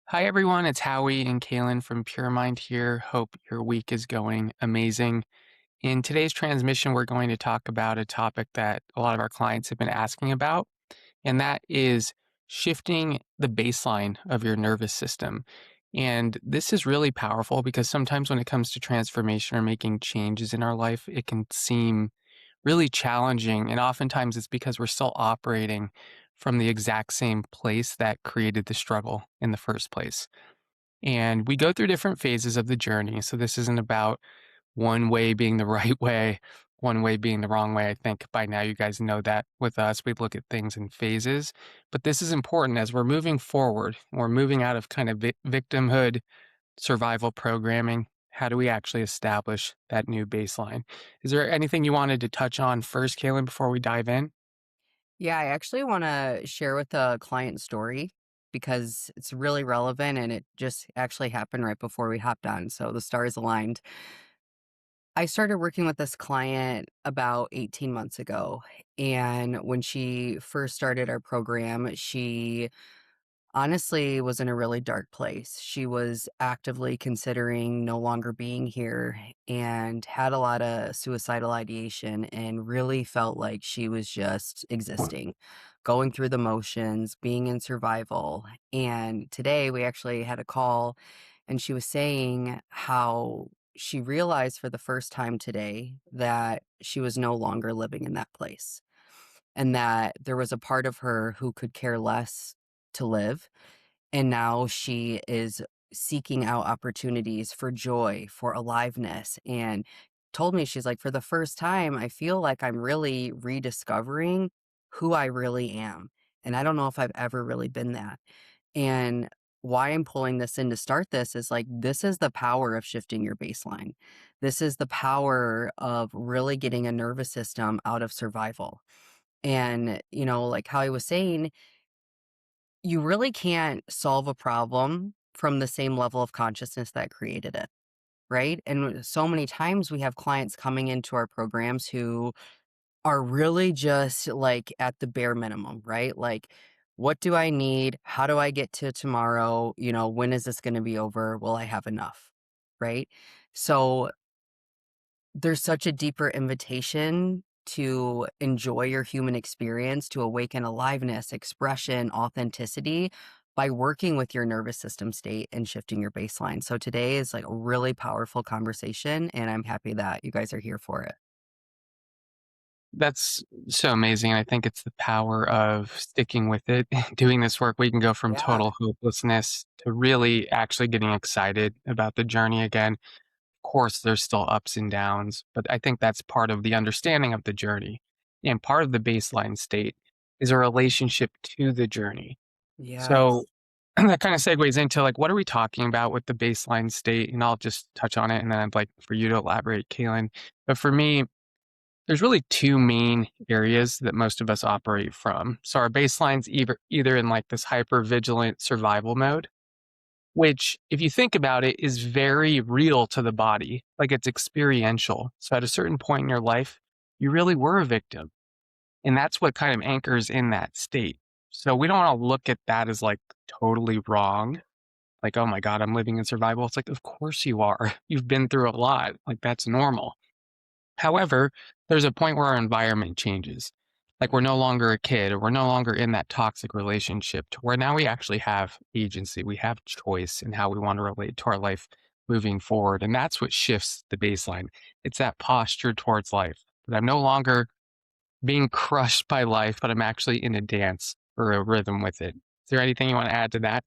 Hi, everyone. It's Howie and Kaylin from Pure Mind here. Hope your week is going amazing. In today's transmission, we're going to talk about a topic that a lot of our clients have been asking about, and that is shifting the baseline of your nervous system. And this is really powerful because sometimes when it comes to transformation or making changes in our life, it can seem really challenging. And oftentimes it's because we're still operating from the exact same place that created the struggle in the first place. And we go through different phases of the journey. So this isn't about one way being the right way, one way being the wrong way. I think by now you guys know that with us, we look at things in phases. But this is important as we're moving forward. We're moving out of kind of victimhood, survival programming. How do we actually establish that new baseline? Is there anything you wanted to touch on first, Kaylin, before we dive in? Yeah, I actually want to share with a client story because it's really relevant and it just actually happened right before we hopped on. So the stars aligned. I started working with this client about 18 months ago. And when she first started our program, she honestly was in a really dark place. She was actively considering no longer being here and had a lot of suicidal ideation and really felt like she was just existing, going through the motions, being in survival. And today we actually had a call and she was saying how she realized for the first time today that she was no longer living in that place and that there was a part of her who could care less to live, and now she is seeking out opportunities for joy, for aliveness, and told me, she's like, "For the first time, I feel like I'm really rediscovering who I really am, and I don't know if I've ever really been that." And why I'm pulling this in to start this is like, this is the power of shifting your baseline. This is the power of really getting a nervous system out of survival. And, like how I was saying, you really can't solve a problem from the same level of consciousness that created it, right? And so many times we have clients coming into our programs who are really just like at the bare minimum, right? Like, what do I need? How do I get to tomorrow? When is this going to be over? Will I have enough? Right. So there's such a deeper invitation to enjoy your human experience, to awaken aliveness, expression, authenticity by working with your nervous system state and shifting your baseline. So today is like a really powerful conversation, and I'm happy that you guys are here for it. That's so amazing. I think it's the power of sticking with it, doing this work. We can go from Yeah. total hopelessness to really actually getting excited about the journey again. Of course, there's still ups and downs, but I think that's part of the understanding of the journey. And part of the baseline state is a relationship to the journey. So Yes. that kind of segues into like, what are we talking about with the baseline state? And I'll just touch on it and then I'd like for you to elaborate, Kaylin. But for me, there's really two main areas that most of us operate from. So our baseline's either in like this hyper vigilant survival mode, which if you think about it is very real to the body, like it's experiential. So at a certain point in your life, you really were a victim. And that's what kind of anchors in that state. So we don't want to look at that as like totally wrong. Like, oh my God, I'm living in survival. It's like, of course you are. You've been through a lot. Like that's normal. However, there's a point where our environment changes. Like we're no longer a kid or we're no longer in that toxic relationship to where now we actually have agency. We have choice in how we want to relate to our life moving forward. And that's what shifts the baseline. It's that posture towards life. That I'm no longer being crushed by life, but I'm actually in a dance or a rhythm with it. Is there anything you want to add to that?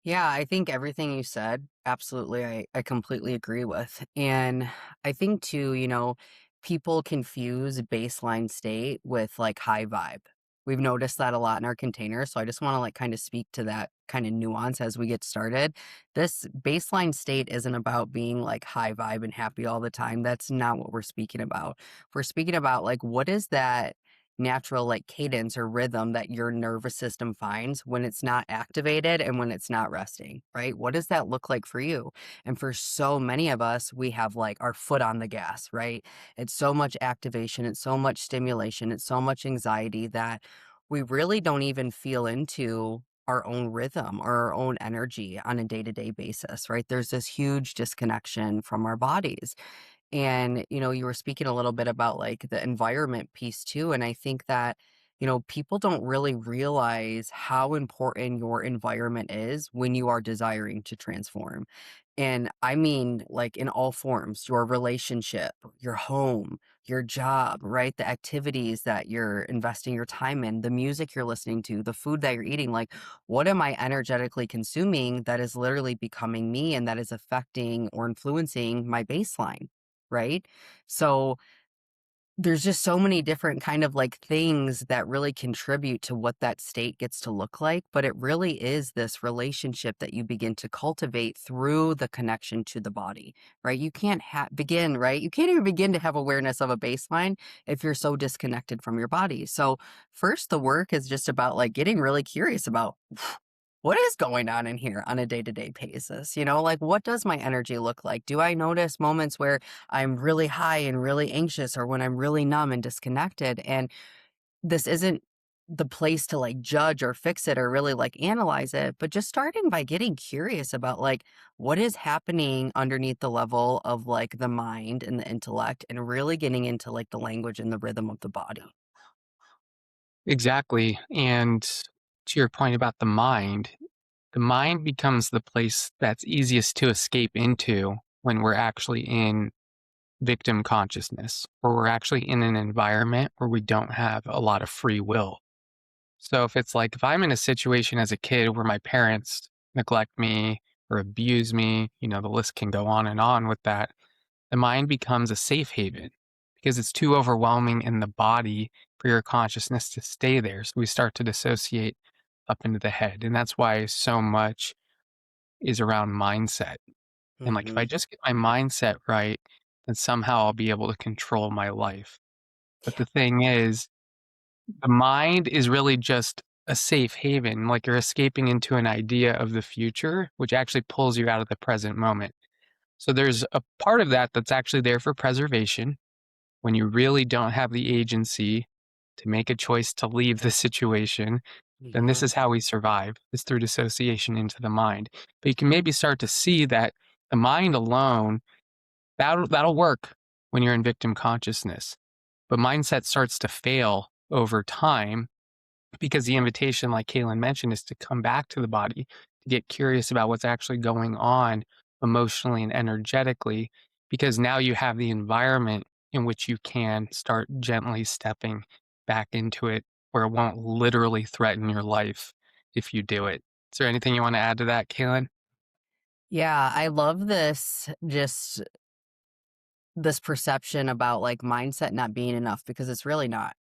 Yeah, I think everything you said, absolutely, I completely agree with. And I think too, people confuse baseline state with like high vibe. We've noticed that a lot in our container. So I just want to like kind of speak to that kind of nuance as we get started. This baseline state isn't about being like high vibe and happy all the time. That's not what we're speaking about. We're speaking about like, what is that natural like cadence or rhythm that your nervous system finds when it's not activated and when it's not resting, right? What does that look like for you? And for so many of us, we have like our foot on the gas, right? It's so much activation, it's so much stimulation, it's so much anxiety that we really don't even feel into our own rhythm or our own energy on a day-to-day basis, right? There's this huge disconnection from our bodies. And, you were speaking a little bit about like the environment piece too. And I think that, people don't really realize how important your environment is when you are desiring to transform. And I mean, like in all forms, your relationship, your home, your job, right? The activities that you're investing your time in, the music you're listening to, the food that you're eating. Like, what am I energetically consuming that is literally becoming me and that is affecting or influencing my baseline? Right. So, there's just so many different kind of like things that really contribute to what that state gets to look like, but it really is this relationship that you begin to cultivate through the connection to the body, right? You can't begin, right? You can't even begin to have awareness of a baseline if you're so disconnected from your body. So, first, the work is just about like getting really curious about what is going on in here on a day-to-day basis. Like what does my energy look like? Do I notice moments where I'm really high and really anxious or when I'm really numb and disconnected? And this isn't the place to like judge or fix it or really like analyze it, but just starting by getting curious about like what is happening underneath the level of like the mind and the intellect and really getting into like the language and the rhythm of the body. Exactly. And to your point about the mind becomes the place that's easiest to escape into when we're actually in victim consciousness, or we're actually in an environment where we don't have a lot of free will. So if I'm in a situation as a kid where my parents neglect me or abuse me, the list can go on and on with that. The mind becomes a safe haven because it's too overwhelming in the body for your consciousness to stay there. So we start to dissociate up into the head. And that's why so much is around mindset. And like if I Hmm. just get my mindset right, then somehow I'll be able to control my life. But the thing is, the mind is really just a safe haven, like you're escaping into an idea of the future, which actually pulls you out of the present moment. So there's a part of that that's actually there for preservation when you really don't have the agency to make a choice to leave the situation. Then this Hmm. is how we survive, is through dissociation into the mind. But you can maybe start to see that the mind alone, that'll work when you're in victim consciousness. But mindset starts to fail over time because the invitation, like Kaylin mentioned, is to come back to the body, to get curious about what's actually going on emotionally and energetically, because now you have the environment in which you can start gently stepping back into it where it won't literally threaten your life if you do it. Is there anything you want to add to that, Kaylin? Yeah, I love this perception about like mindset not being enough because it's really not.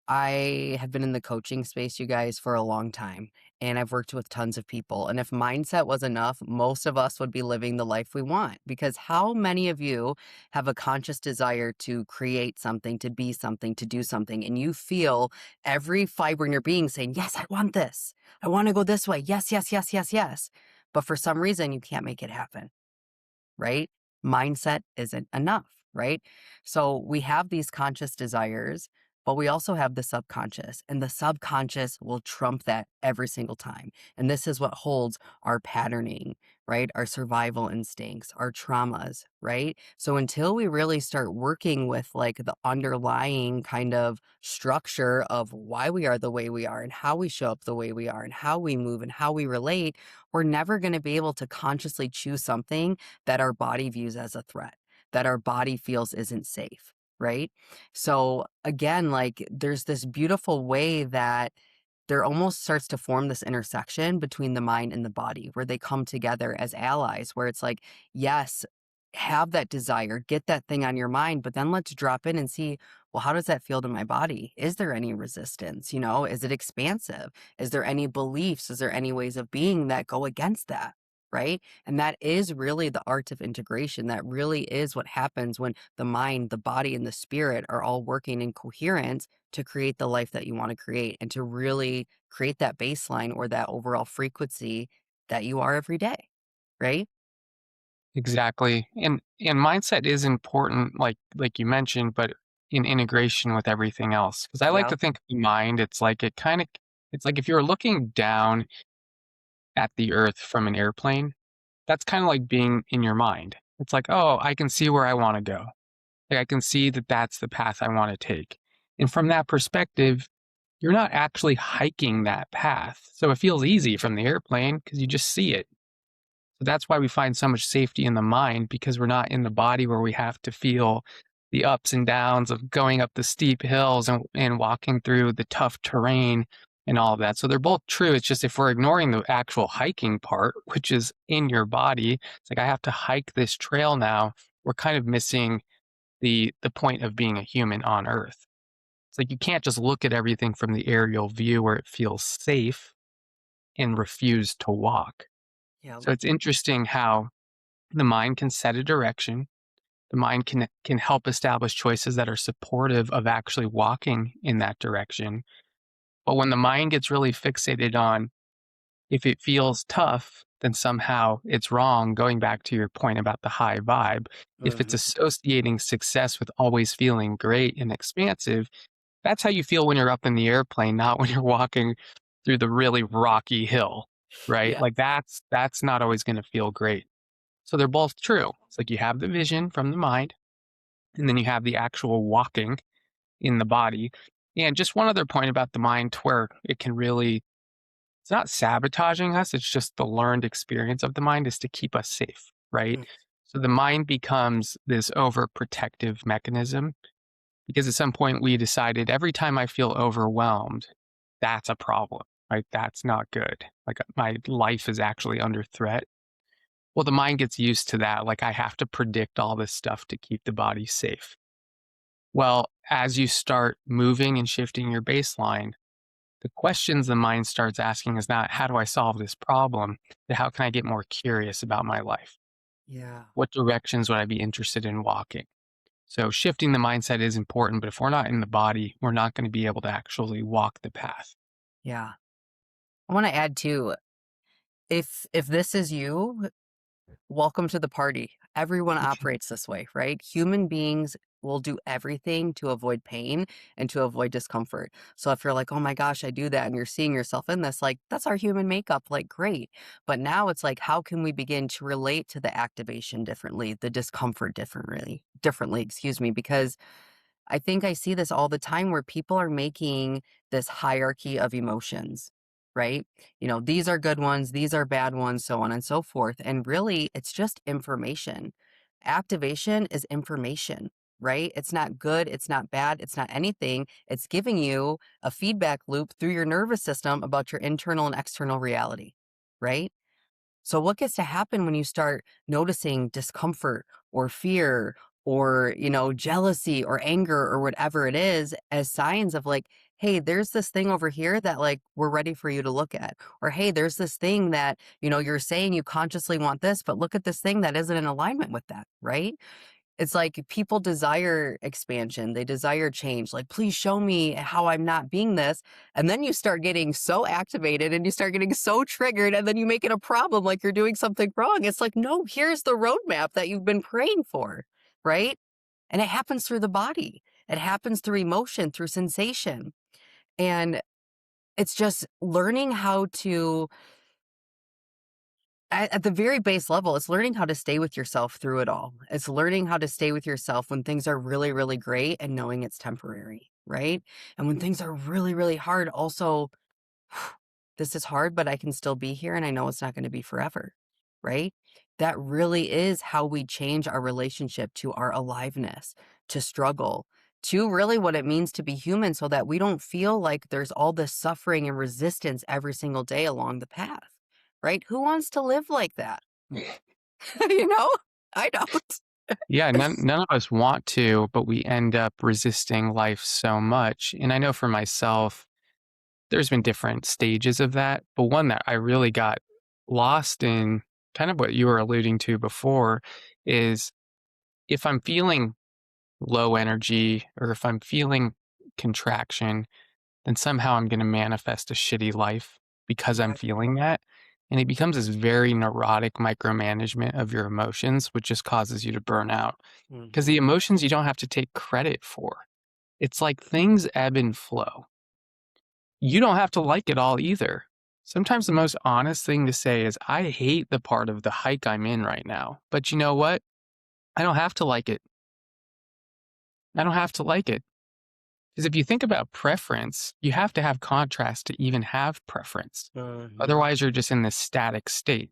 I have been in the coaching space, you guys, for a long time, and I've worked with tons of people. And if mindset was enough, most of us would be living the life we want. Because how many of you have a conscious desire to create something, to be something, to do something, and you feel every fiber in your being saying, yes, I want this. I want to go this way. Yes, yes, yes, yes, yes. But for some reason, you can't make it happen, right? Mindset isn't enough, right? So we have these conscious desires, but we also have the subconscious, and the subconscious will trump that every single time. And this is what holds our patterning, right? Our survival instincts, our traumas, right? So until we really start working with like the underlying kind of structure of why we are the way we are and how we show up the way we are and how we move and how we relate, we're never going to be able to consciously choose something that our body views as a threat, that our body feels isn't safe, right? So again, like there's this beautiful way that there almost starts to form this intersection between the mind and the body where they come together as allies, where it's like, yes, have that desire, get that thing on your mind, but then let's drop in and see, well, how does that feel to my body? Is there any resistance? Is it expansive? Is there any beliefs? Is there any ways of being that go against that? Right. And that is really the art of integration. That really is what happens when the mind, the body, and the spirit are all working in coherence to create the life that you want to create and to really create that baseline or that overall frequency that you are every day. Right. Exactly. And mindset is important, like you mentioned, but in integration with everything else. Because I like Yeah. to think of the mind, it's like if you were looking down at the earth from an airplane, that's kind of like being in your mind. It's like, oh, I can see where I want to go. Like I can see that that's the path I want to take. And from that perspective, you're not actually hiking that path. So it feels easy from the airplane because you just see it. So that's why we find so much safety in the mind, because we're not in the body where we have to feel the ups and downs of going up the steep hills and walking through the tough terrain and all of that. So they're both true. It's just if we're ignoring the actual hiking part, which is in your body, it's like I have to hike this trail now. We're kind of missing the point of being a human on Earth. It's like you can't just look at everything from the aerial view where it feels safe and refuse to walk. Yeah. So it's interesting how the mind can set a direction. The mind can help establish choices that are supportive of actually walking in that direction. But when the mind gets really fixated on if it feels tough, then somehow it's wrong, going back to your point about the high vibe. If it's Mhm. associating success with always feeling great and expansive, that's how you feel when you're up in the airplane, not when you're walking through the really rocky hill, right? Yeah. Like that's not always going to feel great. So they're both true. It's like you have the vision from the mind, and then you have the actual walking in the body. And just one other point about the mind, to where it can really, it's not sabotaging us, it's just the learned experience of the mind is to keep us safe, right? Mm. So the mind becomes this overprotective mechanism because at some point we decided every time I feel overwhelmed, that's a problem, right? That's not good. Like my life is actually under threat. Well, the mind gets used to that. Like I have to predict all this stuff to keep the body safe. Well, as you start moving and shifting your baseline, the questions the mind starts asking is not, how do I solve this problem? But how can I get more curious about my life? Yeah. What directions would I be interested in walking? So shifting the mindset is important, but if we're not in the body, we're not going to be able to actually walk the path. Yeah. I want to add too, if this is you, welcome to the party. Everyone operates this way, right? Human beings will do everything to avoid pain and to avoid discomfort. So if you're like, oh my gosh, I do that, and you're seeing yourself in this, like, that's our human makeup, like, great. But now it's like, how can we begin to relate to the activation differently, the discomfort differently, excuse me, because I think I see this all the time where people are making this hierarchy of emotions, right? You know, these are good ones, these are bad ones, so on and so forth. And really, it's just information. Activation is information, right? It's not good, it's not bad, it's not anything. It's giving you a feedback loop through your nervous system about your internal and external reality, right? So, what gets to happen when you start noticing discomfort or fear or, jealousy or anger or whatever it is as signs of like, hey, there's this thing over here that like we're ready for you to look at. Or, hey, there's this thing that, you're saying you consciously want this, but look at this thing that isn't in alignment with that, right? It's like people desire expansion, they desire change, like, "Please show me how I'm not being this," and then you start getting so activated and you start getting so triggered, and then you make it a problem like you're doing something wrong. It's like, "No, here's the roadmap that you've been praying for," right? And it happens through the body. It happens through emotion, through sensation, and it's just learning how to at the very base level, it's learning how to stay with yourself through it all. It's learning how to stay with yourself when things are really, really great and knowing it's temporary, right? And when things are really, really hard, also, this is hard, but I can still be here and I know it's not going to be forever, right? That really is how we change our relationship to our aliveness, to struggle, to really what it means to be human so that we don't feel like there's all this suffering and resistance every single day along the path, right? Who wants to live like that? You know? I don't. Yeah, none of us want to, but we end up resisting life so much. And I know for myself, there's been different stages of that, but one that I really got lost in, kind of what you were alluding to before, is if I'm feeling low energy or if I'm feeling contraction, then somehow I'm going to manifest a shitty life because I'm Exactly. feeling that. And it becomes this very neurotic micromanagement of your emotions, which just causes you to burn out. Because the Mhm. emotions you don't have to take credit for. It's like things ebb and flow. You don't have to like it all either. Sometimes the most honest thing to say is, I hate the part of the hike I'm in right now. But you know what? I don't have to like it. I don't have to like it. Because if you think about preference, you have to have contrast to even have preference. Mhm. Otherwise, you're just in this static state.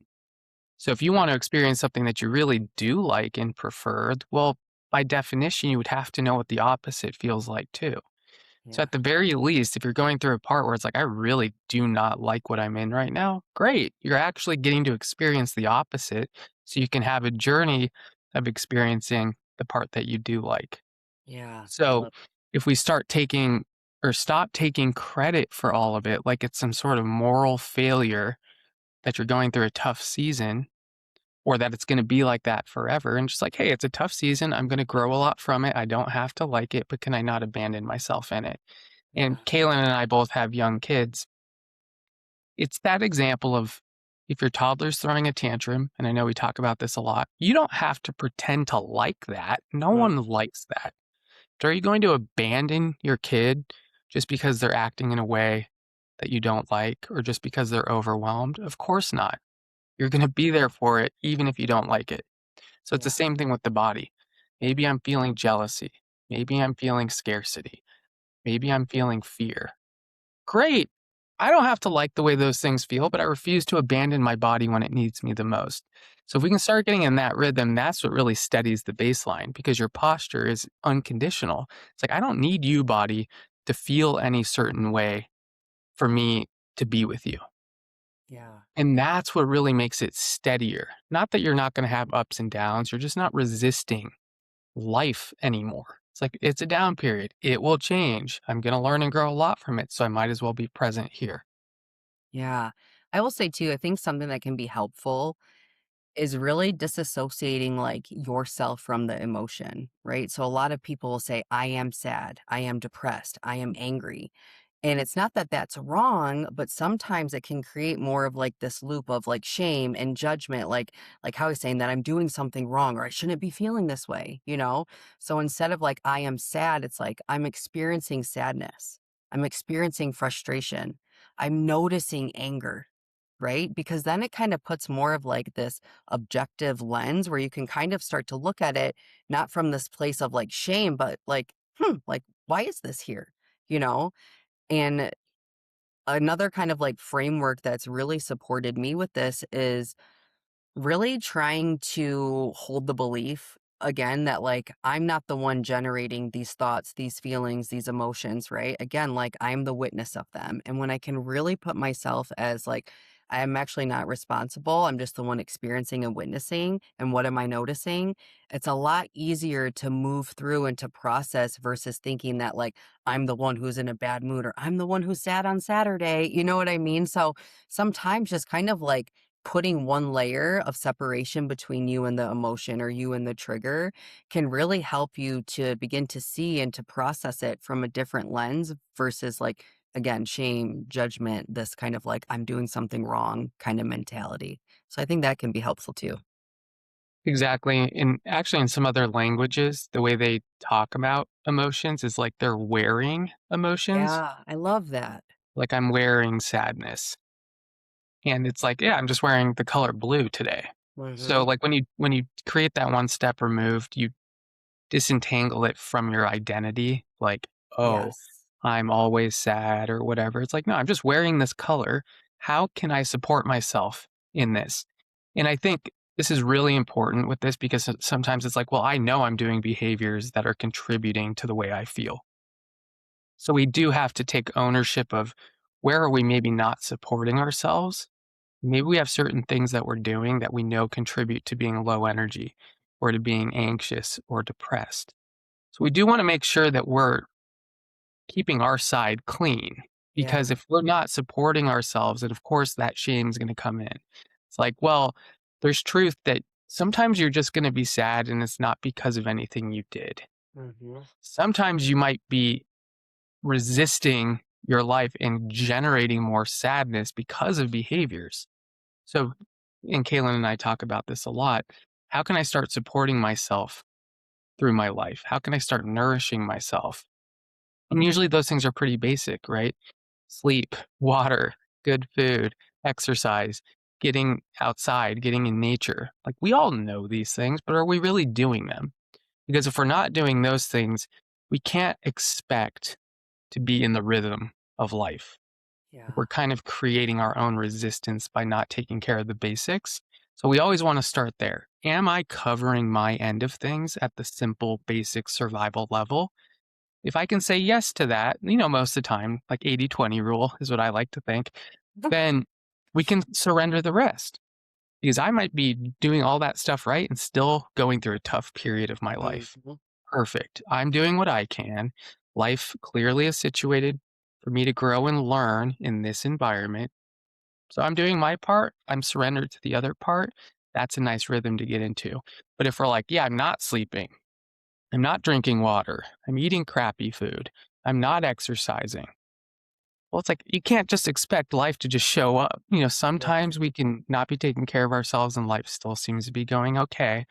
So if you want to experience something that you really do like and prefer, well, by definition, you would have to know what the opposite feels like too. So Yeah. at the very least, if you're going through a part where it's like, I really do not like what I'm in right now, great. You're actually getting to experience the opposite. So you can have a journey of experiencing the part that you do like. Yeah. I So love if we start taking or stop taking credit for all of it, like it's some sort of moral failure that you're going through a tough season, or that it's going to be like that forever, and just like, hey, it's a tough season. I'm going to grow a lot from it. I don't have to like it, but can I not abandon myself in it? And Yeah. Kaylin and I both have young kids. It's that example of if your toddler's throwing a tantrum, and I know we talk about this a lot, you don't have to pretend to like that. No Mm. one likes that. But are you going to abandon your kid just because they're acting in a way that you don't like or just because they're overwhelmed? Of course not. You're going to be there for it, even if you don't like it. So it's the Yeah. same thing with the body. Maybe I'm feeling jealousy. Maybe I'm feeling scarcity. Maybe I'm feeling fear. Great. I don't have to like the way those things feel, but I refuse to abandon my body when it needs me the most. So if we can start getting in that rhythm, that's what really steadies the baseline because your posture is unconditional. It's like, I don't need you, body, to feel any certain way for me to be with you. Yeah. And that's what really makes it steadier. Not that you're not going to have ups and downs, you're just not resisting life anymore. It's like, it's a down period. It will change. I'm going to learn and grow a lot from it. So I might as well be present here. Yeah. I will say too, I think something that can be helpful is really disassociating like yourself from the emotion, right? So a lot of people will say, I am sad, I am depressed, I am angry. And it's not that that's wrong, but sometimes it can create more of like this loop of like shame and judgment, like how he's saying that I'm doing something wrong or I shouldn't be feeling this way, you know? So instead of like I am sad, it's like I'm experiencing sadness. I'm experiencing frustration. I'm noticing anger, right? Because then it kind of puts more of like this objective lens where you can kind of start to look at it not from this place of like shame, but like, like, why is this here? You know? And another kind of like framework that's really supported me with this is really trying to hold the belief again that like I'm not the one generating these thoughts, these feelings, these emotions, right? Again, like I'm the witness of them. And when I can really put myself as like I'm actually not responsible, I'm just the one experiencing and witnessing. And what am I noticing? It's a lot easier to move through and to process versus thinking that like I'm the one who's in a bad mood or I'm the one who's sad on Saturday. You know what I mean? So sometimes just kind of like putting one layer of separation between you and the emotion or you and the trigger can really help you to begin to see and to process it from a different lens versus like again shame, judgment, this kind of like I'm doing something wrong kind of mentality. So I think that can be helpful too. Exactly. And actually, in some other languages, the way they talk about emotions is like they're wearing emotions. Yeah, I love that. Like I'm wearing sadness. And it's like, yeah, I'm just wearing the color blue today. So Mhm. like when you create that one step removed, you disentangle it from your identity. Like, oh, Yes. I'm always sad or whatever. It's like, no, I'm just wearing this color. How can I support myself in this? And I think this is really important with this because sometimes it's like, well, I know I'm doing behaviors that are contributing to the way I feel. So we do have to take ownership of where are we maybe not supporting ourselves. Maybe we have certain things that we're doing that we know contribute to being low energy or to being anxious or depressed. So we do want to make sure that we're keeping our side clean Yeah. because if we're not supporting ourselves, then of course that shame is going to come in. It's like, well, there's truth that sometimes you're just going to be sad and it's not because of anything you did. Mhm. Sometimes you might be resisting your life and generating more sadness because of behaviors. So, and Kaylin and I talk about this a lot. How can I start supporting myself through my life? How can I start nourishing myself? And usually those things are pretty basic, right? Sleep, water, good food. exercise, getting outside, getting in nature. Like we all know these things, but are we really doing them? Because if we're not doing those things, we can't expect to be in the rhythm of life. Yeah. We're kind of creating our own resistance by not taking care of the basics. So we always want to start there. Am I covering my end of things at the simple, basic survival level? If I can say yes to that, most of the time, like 80-20 rule is what I like to think, then we can surrender the rest. Because I might be doing all that stuff right and still going through a tough period of my life. Mhm. Perfect. I'm doing what I can. Life clearly is situated for me to grow and learn in this environment. So I'm doing my part. I'm surrendered to the other part. That's a nice rhythm to get into. But if we're like, yeah, I'm not sleeping, I'm not drinking water, I'm eating crappy food, I'm not exercising. Well, it's like you can't just expect life to just show up. Yeah. Sometimes we can not be taking care of ourselves and life still seems to be going okay.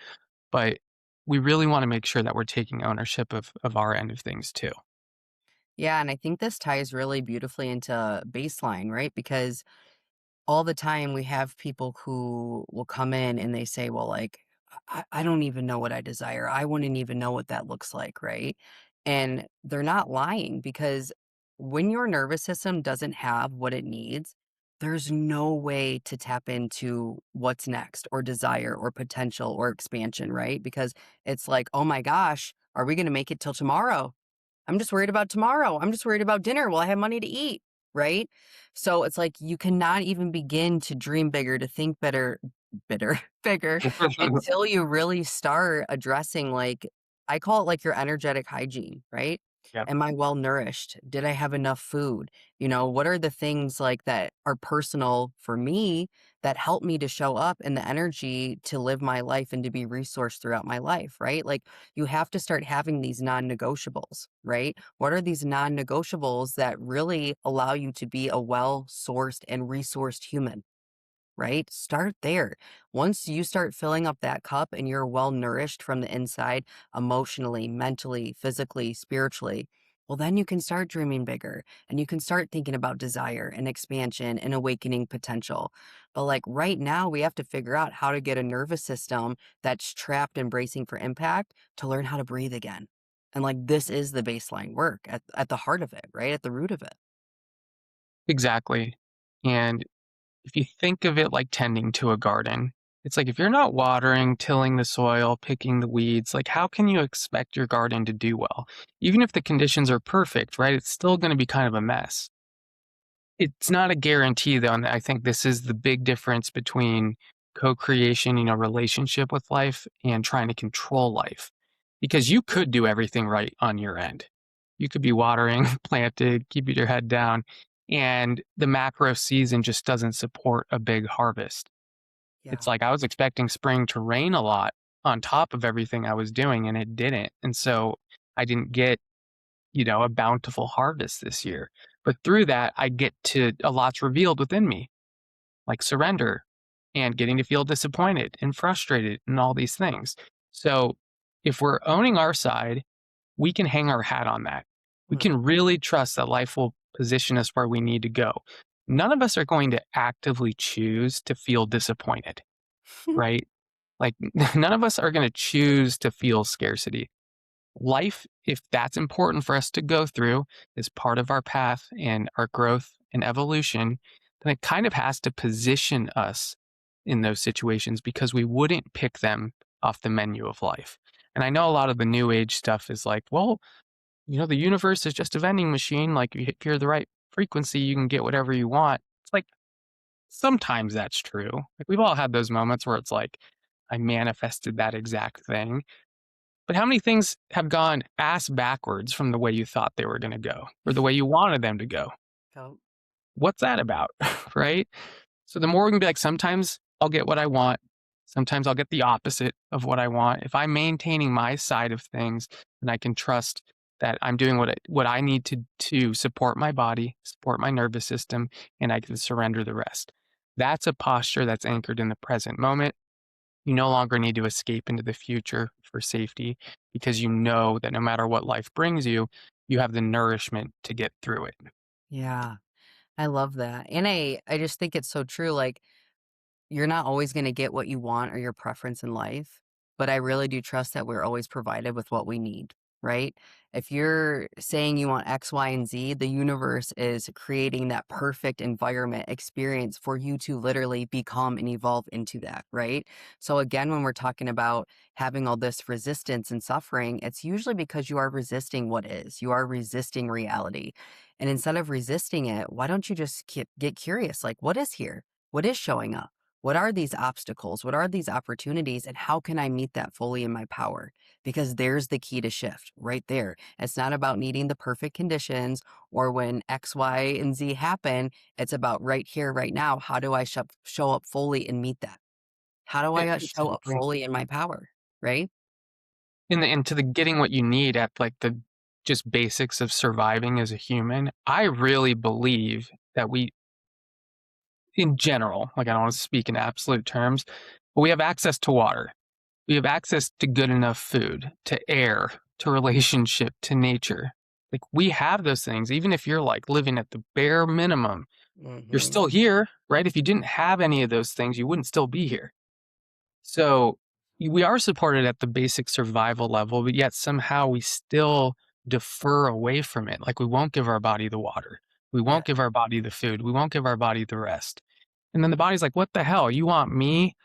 But we really want to make sure that we're taking ownership of our end of things too. Yeah, and I think this ties really beautifully into baseline, right? Because all the time we have people who will come in and they say, well, like, I don't even know what I desire. I wouldn't even know what that looks like, right? And they're not lying because when your nervous system doesn't have what it needs, there's no way to tap into what's next or desire or potential or expansion, right? Because it's like, oh my gosh, are we going to make it till tomorrow? I'm just worried about tomorrow. I'm just worried about dinner. Will I have money to eat? Right? So it's like you cannot even begin to dream bigger, to think bigger until you really start addressing like I call it like your energetic hygiene, right? Yep. Am I well nourished? Did I have enough food? What are the things like that are personal for me that help me to show up in the energy to live my life and to be resourced throughout my life, right? Like you have to start having these non-negotiables, right? What are these non-negotiables that really allow you to be a well-sourced and resourced human? Right? Start there. Once you start filling up that cup and you're well nourished from the inside, emotionally, mentally, physically, spiritually, well, then you can start dreaming bigger and you can start thinking about desire and expansion and awakening potential. But like right now, we have to figure out how to get a nervous system that's trapped and bracing for impact to learn how to breathe again. And like this is the baseline work at the heart of it, right? At the root of it. Exactly. And if you think of it like tending to a garden, it's like if you're not watering, tilling the soil, picking the weeds, like how can you expect your garden to do well? Even if the conditions are perfect, right? It's still going to be kind of a mess. It's not a guarantee though, and I think this is the big difference between co-creation, relationship with life and trying to control life. Because you could do everything right on your end. You could be watering, planted, keeping your head down, and the macro season just doesn't support a big harvest. It's Yeah. like I was expecting spring to rain a lot on top of everything I was doing, and it didn't. And so I didn't get a bountiful harvest this year. But through that, I get to a lot's revealed within me, like surrender and getting to feel disappointed and frustrated and all these things. So if we're owning our side, we can hang our hat on that. We Mm. can really trust that life will position us where we need to go. None of us are going to actively choose to feel disappointed, right? Like none of us are going to choose to feel scarcity. Life, if that's important for us to go through, is part of our path and our growth and evolution, then it kind of has to position us in those situations because we wouldn't pick them off the menu of life. And I know a lot of the new age stuff is like, well, the universe is just a vending machine. Like, if you hear the right frequency, you can get whatever you want. It's like, sometimes that's true. Like, we've all had those moments where it's like, I manifested that exact thing. But how many things have gone ass backwards from the way you thought they were going to go or the way you wanted them to go? So, What's that about? Right? So the more we can be like, sometimes I'll get what I want. Sometimes I'll get the opposite of what I want. If I'm maintaining my side of things, then I can trust that I'm doing what I need to support my body, support my nervous system, and I can surrender the rest. That's a posture that's anchored in the present moment. You no longer need to escape into the future for safety because you know that no matter what life brings you, you have the nourishment to get through it. yeah. I love that. And I just think it's so true. Like, you're not always gonna get what you want or your preference in life, but I really do trust that we're always provided with what we need, right? If you're saying you want X, Y, and Z, the universe is creating that perfect environment experience for you to literally become and evolve into that, right? So again, when we're talking about having all this resistance and suffering, it's usually because you are resisting what is. You are resisting reality. And instead of resisting it, why don't you just get curious? Like, what is here? What is showing up? What are these obstacles? What are these opportunities? And how can I meet that fully in my power? Because there's the key to shift right there. It's not about needing the perfect conditions or when X, Y, and Z happen. It's about right here, right now. How do I show up fully and meet that? How do I show up Exactly. fully in my power? Right? And to the getting what you need at like the just basics of surviving as a human, I really believe that we, in general, like I don't want to speak in absolute terms, but we have access to water. We have access to good enough food, to air, to relationship, to nature. Like we have those things, even if you're like living at the bare minimum, you're Hmm. still here, right? If you didn't have any of those things, you wouldn't still be here. So we are supported at the basic survival level, but yet somehow we still defer away from it. Like we won't give our body the water. We Yeah. won't give our body the food. We won't give our body the rest. And then the body's like, what the hell? You want me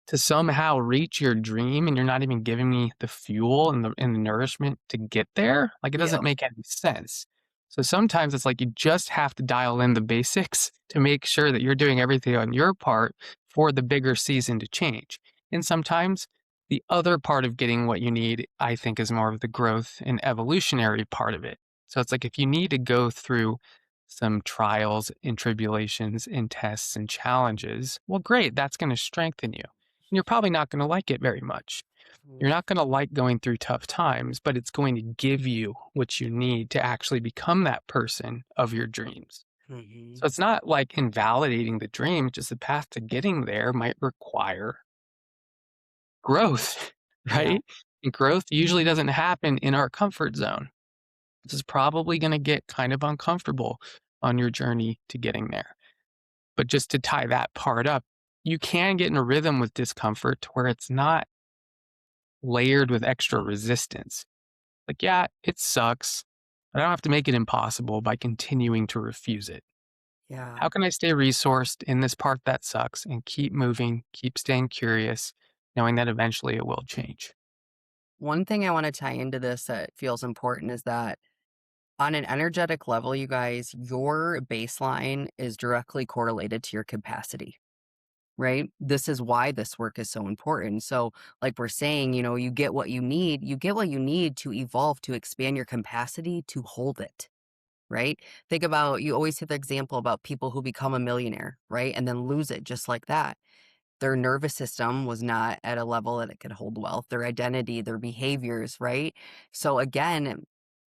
to somehow reach your dream and you're not even giving me the fuel and the nourishment to get there? Like it doesn't Yeah. make any sense. So sometimes it's like you just have to dial in the basics to make sure that you're doing everything on your part for the bigger season to change. And sometimes the other part of getting what you need, I think, is more of the growth and evolutionary part of it. So it's like if you need to go through some trials and tribulations and tests and challenges, well, great, that's going to strengthen you. You're probably not going to like it very much. You're not going to like going through tough times, but it's going to give you what you need to actually become that person of your dreams. Hmm. So it's not like invalidating the dream, just the path to getting there might require growth, Yeah. right? And growth usually doesn't happen in our comfort zone. This is probably going to get kind of uncomfortable on your journey to getting there. But just to tie that part up, you can get in a rhythm with discomfort to where it's not layered with extra resistance. Like, yeah, it sucks, but I don't have to make it impossible by continuing to refuse it. Yeah. How can I stay resourced in this part that sucks and keep moving, keep staying curious, knowing that eventually it will change? One thing I want to tie into this that feels important is that on an energetic level, you guys, your baseline is directly correlated to your capacity, right? This is why this work is so important. So, like we're saying, you get what you need to evolve, to expand your capacity to hold it, right? Think about, you always hear the example about people who become a millionaire, right? And then lose it just like that. Their nervous system was not at a level that it could hold wealth, their identity, their behaviors, right? So, again,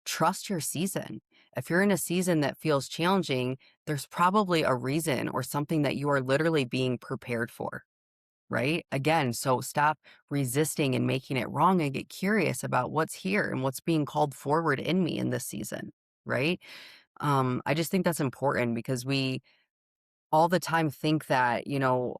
trust your season. If you're in a season that feels challenging, there's probably a reason or something that you are literally being prepared for, right? Again, so stop resisting and making it wrong and get curious about what's here and what's being called forward in me in this season, right? I just think that's important because we all the time think that,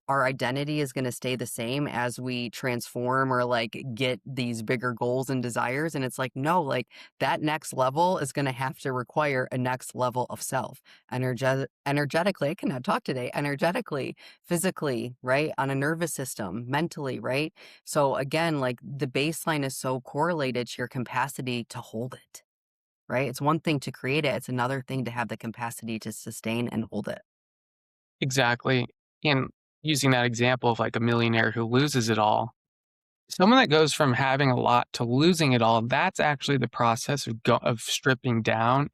our identity is going to stay the same as we transform or like get these bigger goals and desires. And it's like, no, like that next level is going to have to require a next level of self. Energetically, I cannot talk today, energetically, physically, right? On a nervous system, mentally, right? So again, like the baseline is so correlated to your capacity to hold it, right? It's one thing to create it, it's another thing to have the capacity to sustain and hold it. Exactly. And using that example of like a millionaire who loses it all, someone that goes from having a lot to losing it all, that's actually the process of stripping down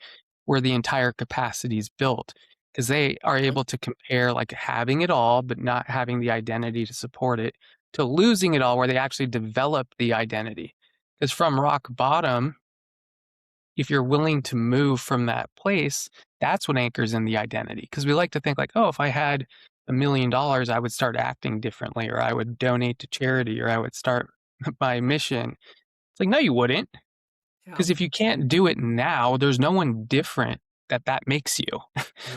where the entire capacity is built. Because they are Mhm. able to compare like having it all, but not having the identity to support it, to losing it all, where they actually develop the identity. Because from rock bottom, if you're willing to move from that place, that's what anchors in the identity. Because we like to think like, oh, if I had $1 million, I would start acting differently, or I would donate to charity, or I would start my mission. It's like, no, you wouldn't. Yeah. Because if you can't do it now, there's no one different that makes you.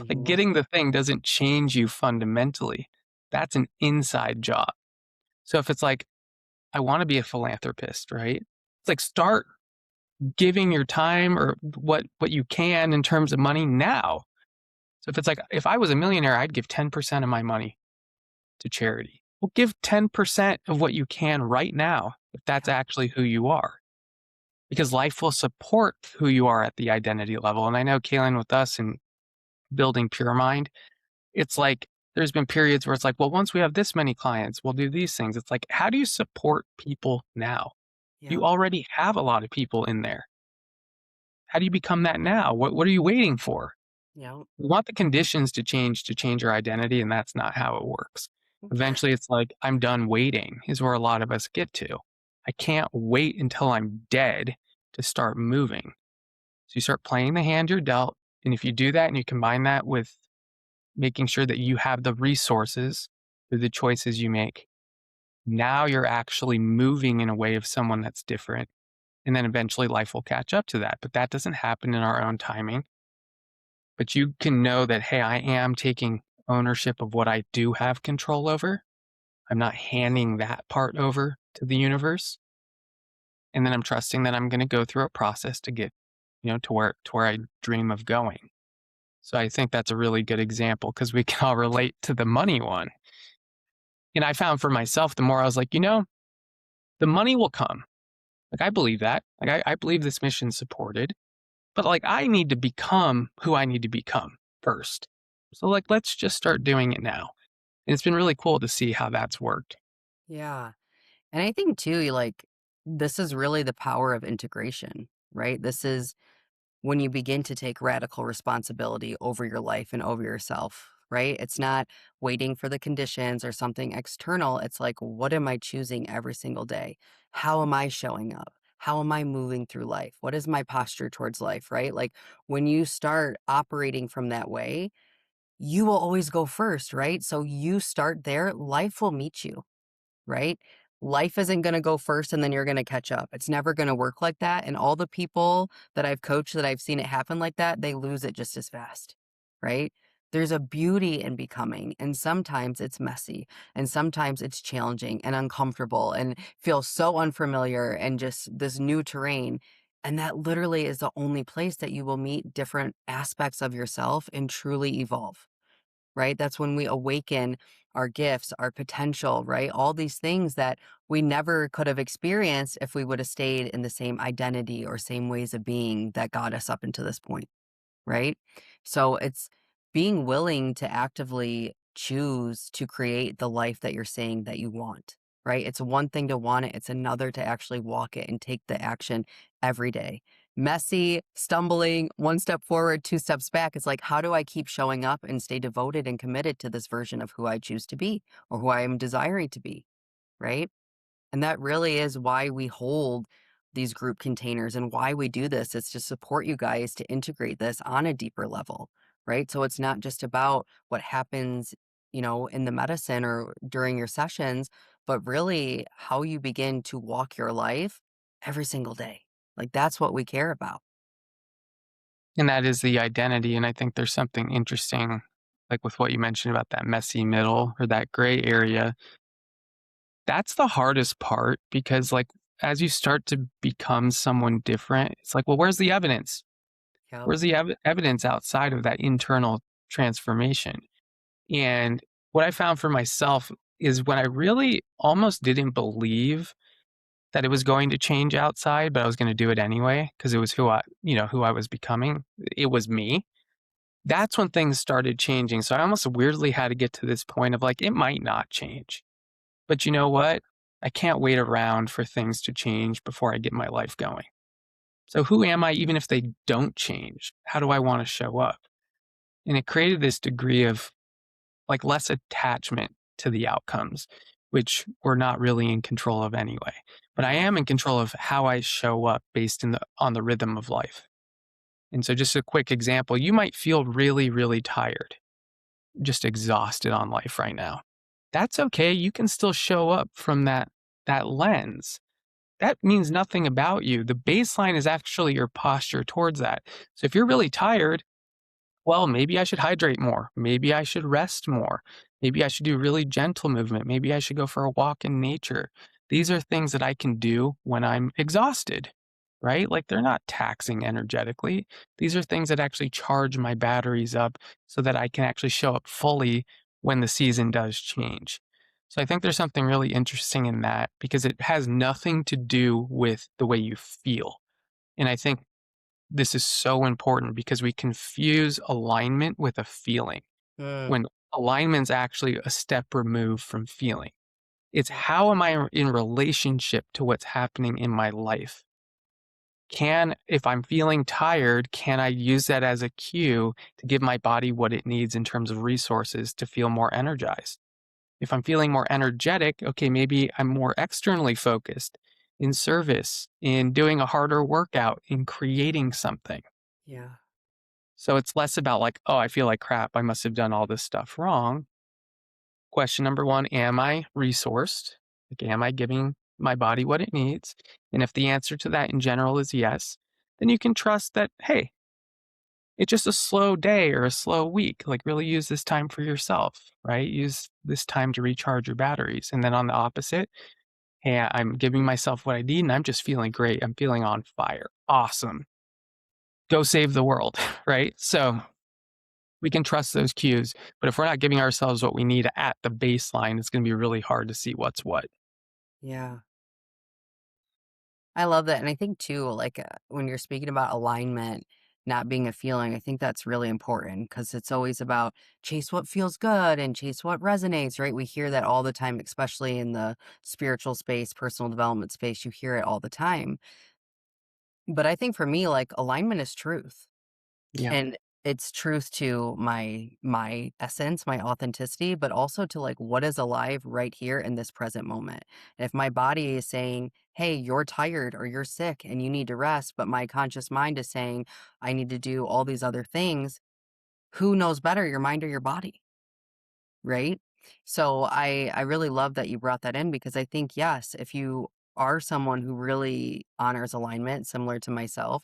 Like Mhm. getting the thing doesn't change you fundamentally. That's an inside job. So if it's like, I want to be a philanthropist, right? It's like start giving your time or what you can in terms of money now. So if it's like if I was a millionaire, I'd give 10% of my money to charity. Well, give 10% of what you can right now if that's Yeah. actually who you are. Because life will support who you are at the identity level. And I know Kaylin with us and building Pure Mind, it's like there's been periods where it's like, well, once we have this many clients, we'll do these things. It's like, how do you support people now? You Yep. already have a lot of people in there. How do you become that now? What are you waiting for? Yep. We want the conditions to change your identity, and that's not how it works. Eventually, it's like, I'm done waiting, is where a lot of us get to. I can't wait until I'm dead to start moving. So you start playing the hand you're dealt. And if you do that and you combine that with making sure that you have the resources through the choices you make, now you're actually moving in a way of someone that's different. And then eventually life will catch up to that. But that doesn't happen in our own timing. But you can know that, hey, I am taking ownership of what I do have control over. I'm not handing that part over to the universe. And then I'm trusting that I'm going to go through a process to get, to where I dream of going. So I think that's a really good example because we can all relate to the money one. And I found for myself, the more I was like, the money will come. Like I believe that. Like I believe this mission's supported. But like I need to become who I need to become first. So like let's just start doing it now. And it's been really cool to see how that's worked. Yeah. And I think too, this is really the power of integration, right? This is when you begin to take radical responsibility over your life and over yourself, right? It's not waiting for the conditions or something external. It's like, what am I choosing every single day? How am I showing up? How am I moving through life? What is my posture towards life, right? Like when you start operating from that way, you will always go first, right? So you start there, life will meet you, right? Life isn't going to go first and then you're going to catch up. It's never going to work like that. And all the people that I've coached that I've seen it happen like that, they lose it just as fast, right? There's a beauty in becoming, and sometimes it's messy, and sometimes it's challenging and uncomfortable and feels so unfamiliar and just this new terrain. And that literally is the only place that you will meet different aspects of yourself and truly evolve, right? That's when we awaken our gifts, our potential, right? All these things that we never could have experienced if we would have stayed in the same identity or same ways of being that got us up into this point, right? So it's being willing to actively choose to create the life that you're saying that you want, right? It's one thing to want it, it's another to actually walk it and take the action every day. Messy, stumbling, one step forward, two steps back. It's like, how do I keep showing up and stay devoted and committed to this version of who I choose to be or who I am desiring to be, right? And that really is why we hold these group containers and why we do this. It's to support you guys to integrate this on a deeper level, right? So it's not just about what happens, in the medicine or during your sessions, but really how you begin to walk your life every single day. Like that's what we care about. And that is the identity. And I think there's something interesting, like with what you mentioned about that messy middle or that gray area. That's the hardest part because, like, as you start to become someone different, it's like, well, where's the evidence? Yep. Where's the evidence outside of that internal transformation? And what I found for myself is when I really almost didn't believe that it was going to change outside, but I was going to do it anyway because it was who I was becoming. It was me. That's when things started changing. So I almost weirdly had to get to this point of like, it might not change. But you know what? I can't wait around for things to change before I get my life going. So who am I even if they don't change? How do I want to show up? And it created this degree of like less attachment to the outcomes, which we're not really in control of anyway. But I Yeah. am in control of how I show up based on the rhythm of life. And so just a quick example, you might feel really, really tired, just exhausted on life right now. That's okay. You can still show up from that lens. That means nothing about you. The baseline is actually your posture towards that. So if you're really tired, well, maybe I should hydrate more. Maybe I should rest more. Maybe I should do really gentle movement. Maybe I should go for a walk in nature. These are things that I can do when I'm exhausted, right? Like they're not taxing energetically. These are things that actually charge my batteries up so that I can actually show up fully when the season does change. So I think there's something really interesting in that because it has nothing to do with the way you feel. And I think this is so important because we confuse alignment with a feeling Mm, when alignment's actually a step removed from feeling. It's yeah. how am I in relationship to what's happening in my life? If I'm feeling tired, can I use that as a cue to give my body what it needs in terms of resources to feel more energized? If I'm feeling more energetic, okay, maybe I'm more externally focused in service, in doing a harder workout, in creating something. Yeah. So it's less about like, oh, I feel like crap. I must have done all this stuff wrong. Question number one, am I resourced? Like, am I giving my body what it needs? And if the answer to that in general is yes, then you can trust that, hey, it's just a slow day or a slow week. Like, really use this time for yourself, right? Use this time to recharge your batteries. And then on the opposite, hey, I'm giving myself what I need and I'm just feeling great. I'm feeling on fire. Awesome. Go save the world, right? So we can trust those cues, but if we're not giving ourselves what we need at the baseline, it's gonna be really hard to see what's what. Yeah. I love that, and I think too, like, when you're speaking about alignment not being a feeling, I think that's really important because it's always about chase what feels good and chase what resonates, right? We hear that all the time, especially in the spiritual space, personal development space, you hear it all the time. But I think for me, like, alignment is truth. Yeah, And it's truth to my essence, my authenticity, but also to, like, what is alive right here in this present moment. And if my body is saying, "Hey, you're tired or you're sick and you need to rest," but my conscious mind is saying, "I need to do all these other things," who knows better, your mind or your body? Right? So I really love that you brought that in because I think, yes, if you are someone who really honors alignment, similar to myself,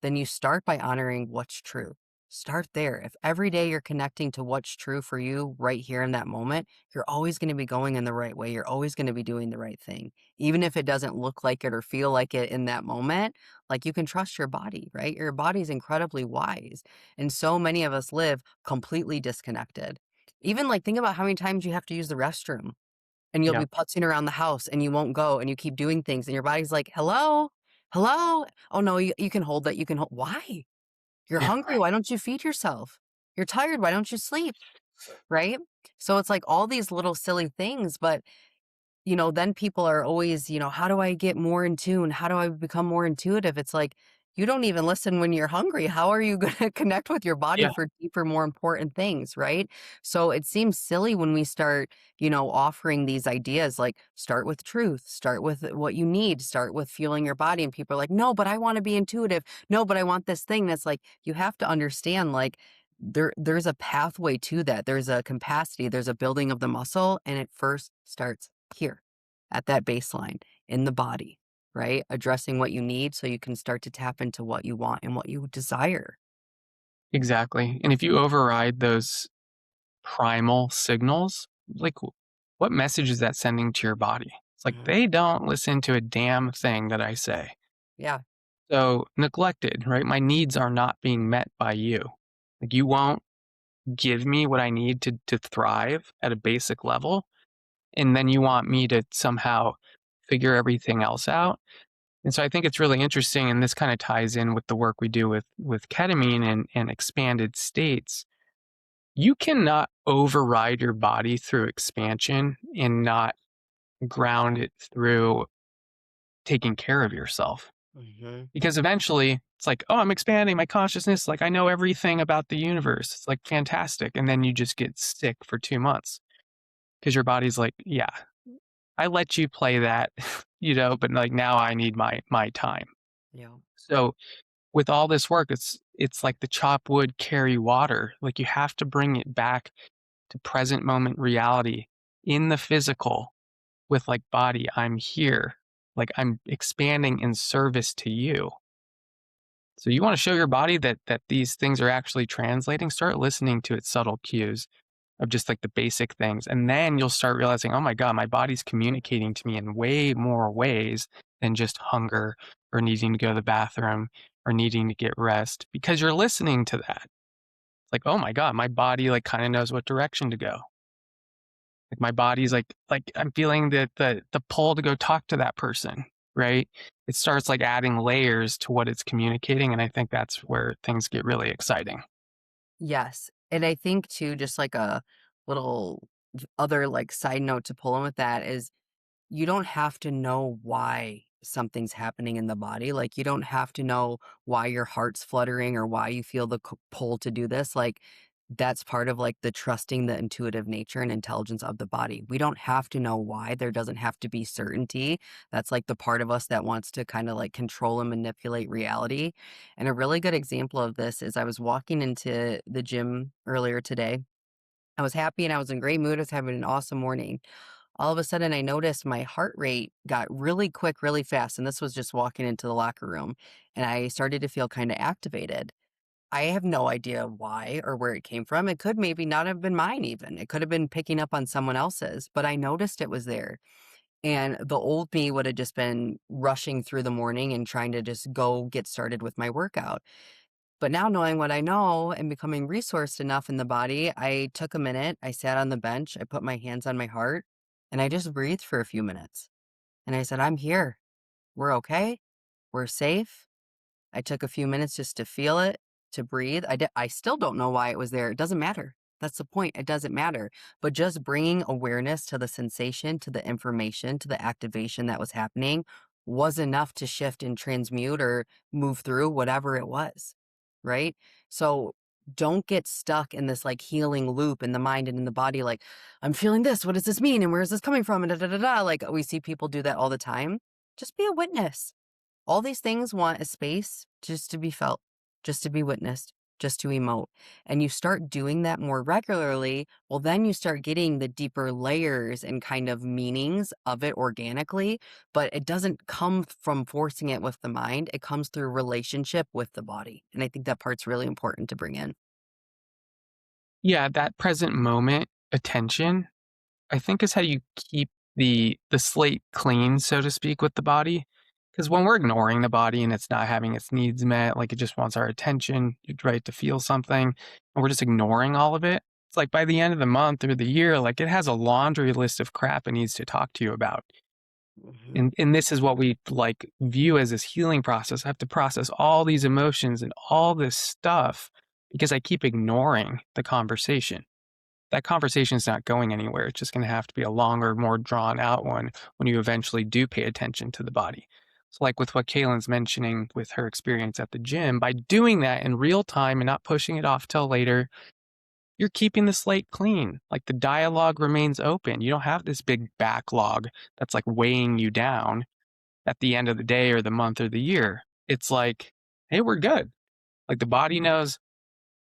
then you start by honoring what's true. Start there. If every day you're connecting to what's true for you right here in that moment, you're always going to be going in the right way. You're always going to be doing the right thing. Even if it doesn't look like it or feel like it in that moment, like you can trust your body, right? Your body's incredibly wise. And so many of us live completely disconnected. Even, like, think about how many times you have to use the restroom, and you'll yeah, be putzing around the house, and you won't go, and you keep doing things, and your body's like, "Hello? Hello? Oh, no, you can hold that, you can hold." Why? You're yeah, hungry, why don't you feed yourself? You're tired, why don't you sleep, right? So it's like all these little silly things, but then people are always, how do I get more in tune? How do I become more intuitive? It's like, you don't even listen when you're hungry. How are you going to connect with your body yeah, for deeper, more important things? Right. So it seems silly when we start, offering these ideas like start with truth, start with what you need, start with fueling your body. And people are like, no, but I want to be intuitive. No, but I want this thing. That's like, you have to understand, like, there's a pathway to that. There's a capacity, there's a building of the muscle, and it first starts here at that baseline in the body, right? Addressing what you need so you can start to tap into what you want and what you desire. exactly. And if you override those primal signals, like what message is that sending to your body? It's like Mhm. they don't listen to a damn thing that I say. Yeah. So neglected, right? My needs are not being met by you. Like you won't give me what I need to thrive at a basic level. And then you want me to somehow figure everything else out. And so I think it's really interesting, and this kind of ties in with the work we do with ketamine and expanded states. You cannot override your body through expansion and not ground it through taking care of yourself. Mhm. Because eventually it's like, oh, I'm expanding my consciousness. Like I know everything about the universe. It's like fantastic. And then you just get sick for 2 months because your body's like, yeah, I let you play that, but like now I need my time. Yeah. So with all this work, it's like the chop wood, carry water. Like you have to bring it back to present moment reality in the physical with like body, I'm here. Like I'm expanding in service to you. So you want to show your body that these things are actually translating. Start listening to its subtle cues of just like the basic things. And then you'll start realizing, oh my God, my body's communicating to me in way more ways than just hunger or needing to go to the bathroom or needing to get rest because you're listening to that. It's like, oh my God, my body like kind of knows what direction to go. Like my body's like I'm feeling the pull to go talk to that person, right? It starts like adding layers to what it's communicating. And I think that's where things get really exciting. Yes, and I think too, just like a little other, like, side note to pull in with that is you don't have to know why something's happening in the body. Like, you don't have to know why your heart's fluttering or why you feel the pull to do this. Like, that's part of like the trusting the intuitive nature and intelligence of the body. We don't have to know why. There doesn't have to be certainty. That's like the part of us that wants to kind of like control and manipulate reality. And a really good example of this is I was walking into the gym earlier today. I was happy and I was in great mood. I was having an awesome morning. All of a sudden, I noticed my heart rate got really quick, really fast. And this was just walking into the locker room. And I started to feel kind of activated. I have no idea why or where it came from. It could maybe not have been mine, even. It could have been picking up on someone else's, but I noticed it was there. And the old me would have just been rushing through the morning and trying to just go get started with my workout. But now, knowing what I know and becoming resourced enough in the body, I took a minute. I sat on the bench. I put my hands on my heart and I just breathed for a few minutes. And I said, I'm here. We're okay. We're safe. I took a few minutes just to feel it, to breathe. I still don't know why it was there. It doesn't matter. That's the point. It doesn't matter. But just bringing awareness to the sensation, to the information, to the activation that was happening was enough to shift and transmute or move through whatever it was. Right. So don't get stuck in this like healing loop in the mind and in the body. Like, I'm feeling this. What does this mean? And where is this coming from? And da da da da. Like, we see people do that all the time. Just be a witness. All these things want a space just to be felt, just to be witnessed, just to emote. And you start doing that more regularly, well, then you start getting the deeper layers and kind of meanings of it organically, but it doesn't come from forcing it with the mind. It comes through relationship with the body. And I think that part's really important to bring in. Yeah, that present moment attention, I think is how you keep the slate clean, so to speak, with the body. Because when we're ignoring the body and it's not having its needs met, like it just wants our attention, you're right to feel something, and we're just ignoring all of it. It's like by the end of the month or the year, like it has a laundry list of crap it needs to talk to you about. Mhm. And this is what we like view as this healing process. I have to process all these emotions and all this stuff because I keep ignoring the conversation. That conversation is not going anywhere. It's just going to have to be a longer, more drawn out one when you eventually do pay attention to the body. So, like with what Kaylin's mentioning with her experience at the gym, by doing that in real time and not pushing it off till later, you're keeping the slate clean. Like the dialogue remains open. You don't have this big backlog that's like weighing you down at the end of the day or the month or the year. It's like, hey, we're good. Like the body knows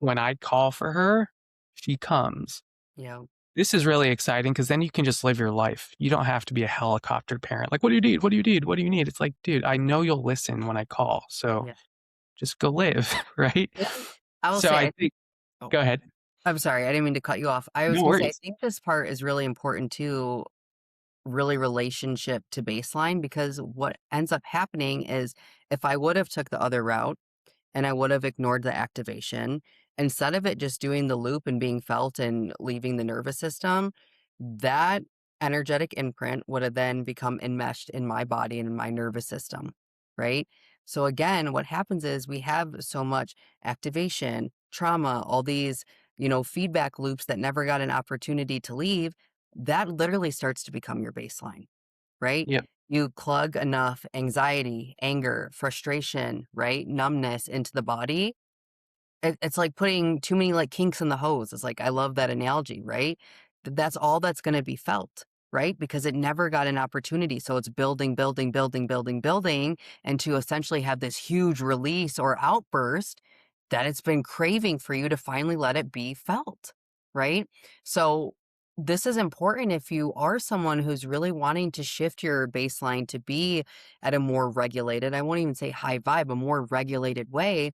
when I call for her, she comes. Yeah. This is really exciting because then you can just live your life. You don't have to be a helicopter parent. Like, what do you need? What do you need? What do you need? It's like, dude, I know you'll listen when I call. So Yeah. just go live, right? And I will So say, I I think, think, oh, go ahead. I'm sorry. I didn't mean to cut you off. I was No going to say, I worries. think this part is really important too, really relationship to baseline, because what ends up happening is if I would have took the other route and I would have ignored the activation, instead of it just doing the loop and being felt and leaving the nervous system, that energetic imprint would have then become enmeshed in my body and in my nervous system, right? So again, what happens is we have so much activation, trauma, all these, feedback loops that never got an opportunity to leave. That literally starts to become your baseline, right? Yep. You plug enough anxiety, anger, frustration, right? Numbness into the body. It's like putting too many like kinks in the hose. It's like, I love that analogy, right? That's all that's going to be felt, right? Because it never got an opportunity. So it's building, building, building, building, building, and to essentially have this huge release or outburst that it's been craving for you to finally let it be felt, right? So this is important if you are someone who's really wanting to shift your baseline to be at a more regulated, I won't even say high vibe, a more regulated way.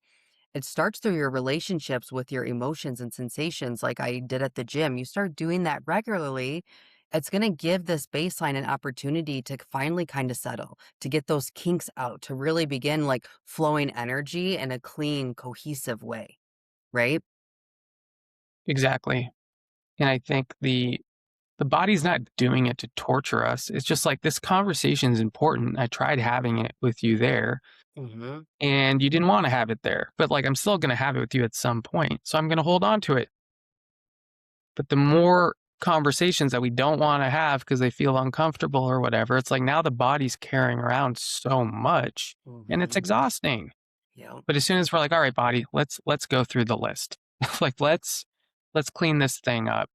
It starts through your relationships with your emotions and sensations, like I did at the gym. You start doing that regularly, it's going to give this baseline an opportunity to finally kind of settle, to get those kinks out, to really begin like flowing energy in a clean, cohesive way, right? Exactly. And I think the body's not doing it to torture us. It's just like this conversation is important. I tried having it with you there Hmm. and you didn't want to have it there. But like I'm still going to have it with you at some point. So I'm going to hold on to it. But the more conversations that we don't want to have because they feel uncomfortable or whatever, it's like now the body's carrying around so much and it's Hmm. exhausting. Yeah. But as soon as we're like, all right, body, let's go through the list. Like let's clean this thing up.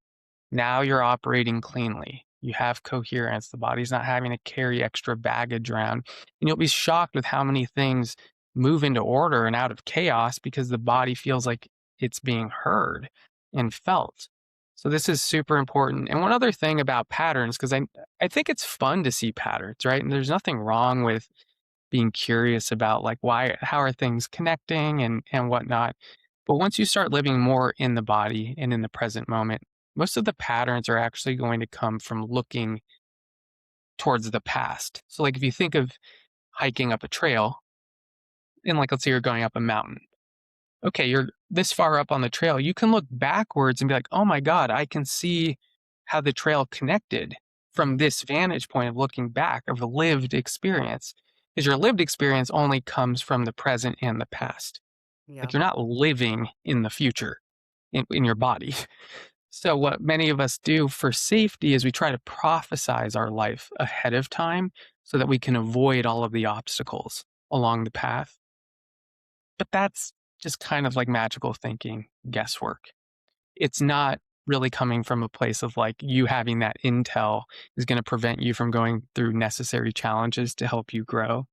Now you're operating cleanly. You have coherence. The body's not having to carry extra baggage around. And you'll be shocked with how many things move into order and out of chaos because the body feels like it's being heard and felt. So this is super important. And one other thing about patterns, because I think it's fun to see patterns, right? And there's nothing wrong with being curious about like how are things connecting and whatnot. But once you start living more in the body and in the present moment, most of the patterns are actually going to come from looking towards the past. So like if you think of hiking up a trail and like let's say you're going up a mountain. Okay, you're this far up on the trail, you can look backwards and be like, "Oh my god, I can see how the trail connected from this vantage point of looking back of a lived experience." Because your lived experience only comes from the present and the past. Yeah. Like you're not living in the future in your body. So what many of us do for safety is we try to prophesize our life ahead of time so that we can avoid all of the obstacles along the path. But that's just kind of like magical thinking, guesswork. It's not really coming from a place of like you having that intel is going to prevent you from going through necessary challenges to help you grow.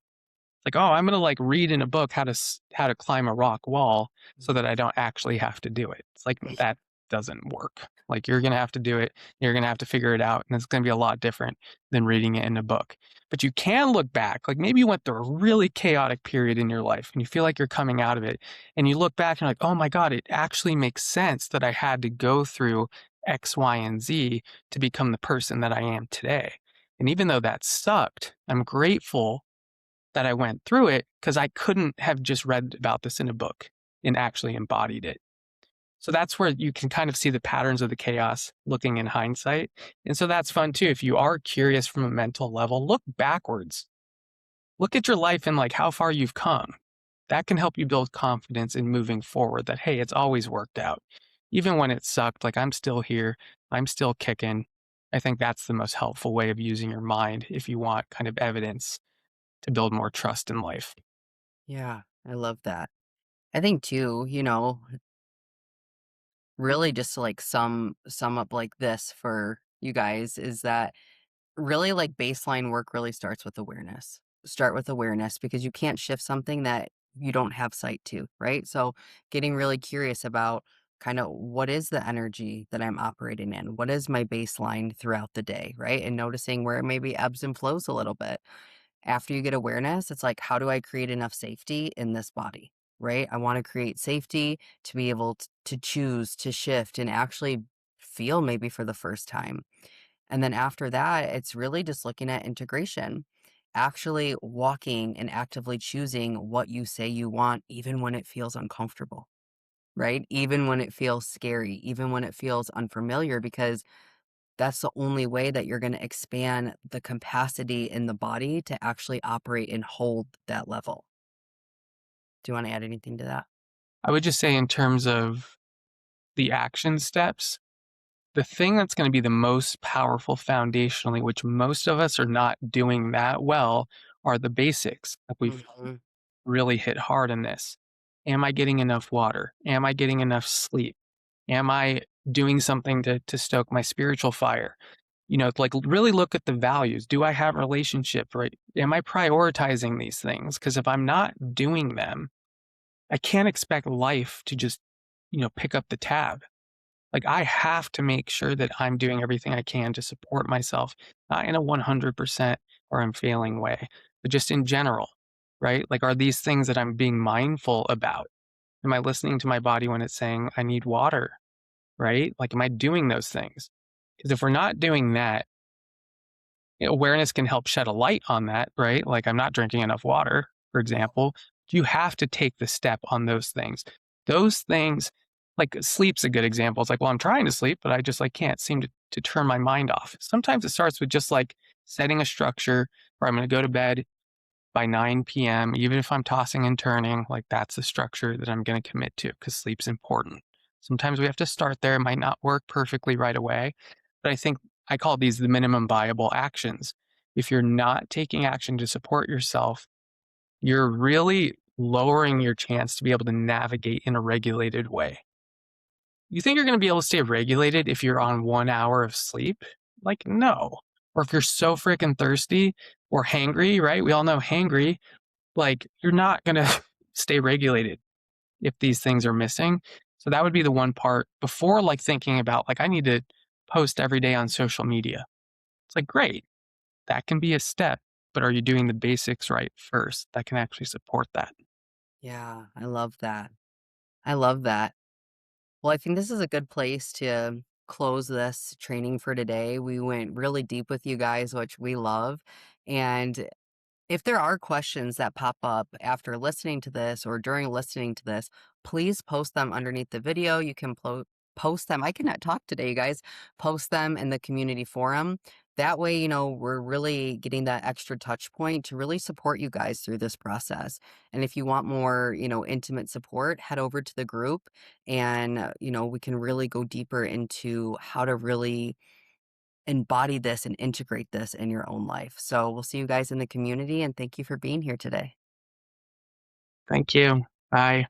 Like, oh, I'm gonna like read in a book how to climb a rock wall so that I don't actually have to do it. It's like that doesn't work. Like you're gonna have to do it. You're gonna have to figure it out, and it's gonna be a lot different than reading it in a book. But you can look back. Like maybe you went through a really chaotic period in your life, and you feel like you're coming out of it, and you look back and you're like, oh my god, it actually makes sense that I had to go through X, Y, and Z to become the person that I am today. And even though that sucked, I'm grateful that I went through it because I couldn't have just read about this in a book and actually embodied it. So that's where you can kind of see the patterns of the chaos looking in hindsight. And so that's fun too. If you are curious from a mental level, look backwards. Look at your life and like how far you've come. That can help you build confidence in moving forward that, hey, it's always worked out. Even when it sucked, like I'm still here, I'm still kicking. I think that's the most helpful way of using your mind if you want kind of evidence to build more trust in life. Yeah. I love that. I think too, really just to like sum up like this for you guys is that really like baseline work really starts with awareness. Start with awareness because you can't shift something that you don't have sight to, right? So getting really curious about kind of what is the energy that I'm operating in? What is my baseline throughout the day, right? And noticing where it maybe ebbs and flows a little bit. After you get awareness, it's like, how do I create enough safety in this body? Right? I want to create safety to be able to choose to shift and actually feel maybe for the first time. And then after that, it's really just looking at integration, actually walking and actively choosing what you say you want, even when it feels uncomfortable, right? Even when it feels scary, even when it feels unfamiliar, because that's the only way that you're going to expand the capacity in the body to actually operate and hold that level. Do you want to add anything to that? I would just say, in terms of the action steps, the thing that's going to be the most powerful foundationally, which most of us are not doing that well, are the basics. Like we've Mhm. really hit hard in this. Am I getting enough water? Am I getting enough sleep? Am I doing something to stoke my spiritual fire? Like really look at the values. Do I have relationship, right? Am I prioritizing these things? Because if I'm not doing them, I can't expect life to just, pick up the tab. Like, I have to make sure that I'm doing everything I can to support myself, not in a 100% or I'm failing way, but just in general, right? Like, are these things that I'm being mindful about? Am I listening to my body when it's saying, I need water, right? Like, am I doing those things? Because if we're not doing that, awareness can help shed a light on that, right? Like, I'm not drinking enough water, for example. You have to take the step on those things. Those things, like sleep's a good example. It's like, well, I'm trying to sleep, but I just like can't seem to turn my mind off. Sometimes it starts with just like setting a structure where I'm going to go to bed by 9 p.m., even if I'm tossing and turning, like that's the structure that I'm going to commit to because sleep's important. Sometimes we have to start there. It might not work perfectly right away, but I think I call these the minimum viable actions. If you're not taking action to support yourself, you're really lowering your chance to be able to navigate in a regulated way. You think you're going to be able to stay regulated if you're on 1 hour of sleep? Like, no. Or if you're so freaking thirsty or hangry, right? We all know hangry, like, you're not gonna stay regulated if these things are missing. So that would be the one part before, like, thinking about, like, I need to post every day on social media. It's like, great, that can be a step, but are you doing the basics right first that can actually support that? Yeah, I love that. I love that. Well, I think this is a good place to close this training for today. We went really deep with you guys, which we love. And if there are questions that pop up after listening to this or during listening to this, please post them underneath the video. You can post them. I cannot talk today, you guys. Post them in the community forum. That way, we're really getting that extra touch point to really support you guys through this process. And if you want more, intimate support, head over to the group and, we can really go deeper into how to really embody this and integrate this in your own life. So we'll see you guys in the community and thank you for being here today. Thank you. Bye.